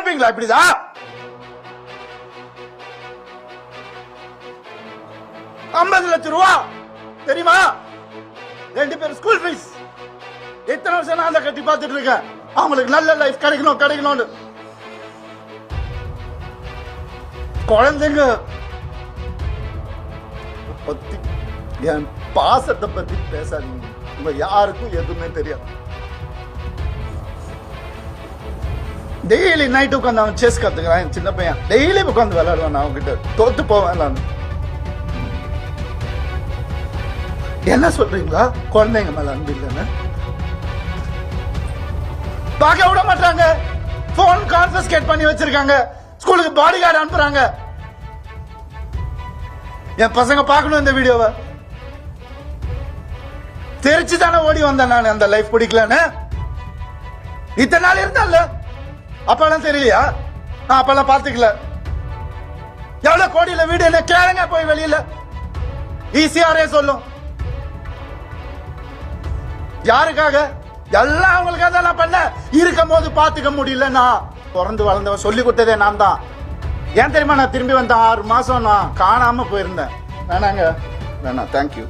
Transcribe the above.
இருப்பீங்களா இப்படிதான்? 50 லட்சம் ரூபா தெரியுமா? 2 பேர் ஸ்கூல் ஃபீஸ். எத்தனை வருஷம் நான் அதை கட்டி பார்த்துட்டு இருக்கேன். அவங்களுக்கு நல்ல லைஃப் கிடைக்கணும்னு. குழந்தைங்க பத்தி, என் பாசத்தை பத்தி பேசாதீங்க. உங்க யாருக்கும் எதுவுமே தெரியாது. டெய்லி நைட் உட்காந்து அவன் செஸ் கத்துக்கிறான். என் சின்ன பையன் டெய்லி உட்காந்து விளையாடுவான். அவங்க கிட்ட தோத்து போவேன் நான். என்ன சொல்றீங்களா? குழந்தைங்க மேல அன்பு இல்லைன்னு பார்க்க விட மாட்டாங்க. போன் கான்ஃபிஸ்கேட் பண்ணி வச்சிருக்காங்க. ஸ்கூலுக்கு பாடி கார்டு அனுப்புறாங்க. என் பசங்க பார்க்கணும் இந்த வீடியோவை. தெரிச்சு தானே ஓடி வந்தேன் நான். அந்த லைஃப் பிடிக்கலன்னு இத்தனை நாள் இருந்தால அப்பெல்லாம் தெரியலையா? நான் அப்பெல்லாம் பார்த்துக்கல. எவ்வளவு கோடியில வீடு என்ன கேளுங்க போய் வெளியில. ஈஸியாரே சொல்லும். யாருக்காக? எல்லாம் அவங்களுக்காக தான் நான் பண்ண. இருக்கும் போது பாத்துக்க முடியல. நான் பிறந்து வளர்ந்தவன் சொல்லி கொடுத்ததே நான் தான். ஏன் தெரியுமா நான் திரும்பி வந்தேன்? 6 மாசம் நான் காணாம போயிருந்தேன். வேணாங்க, வேணாம். தேங்க்யூ.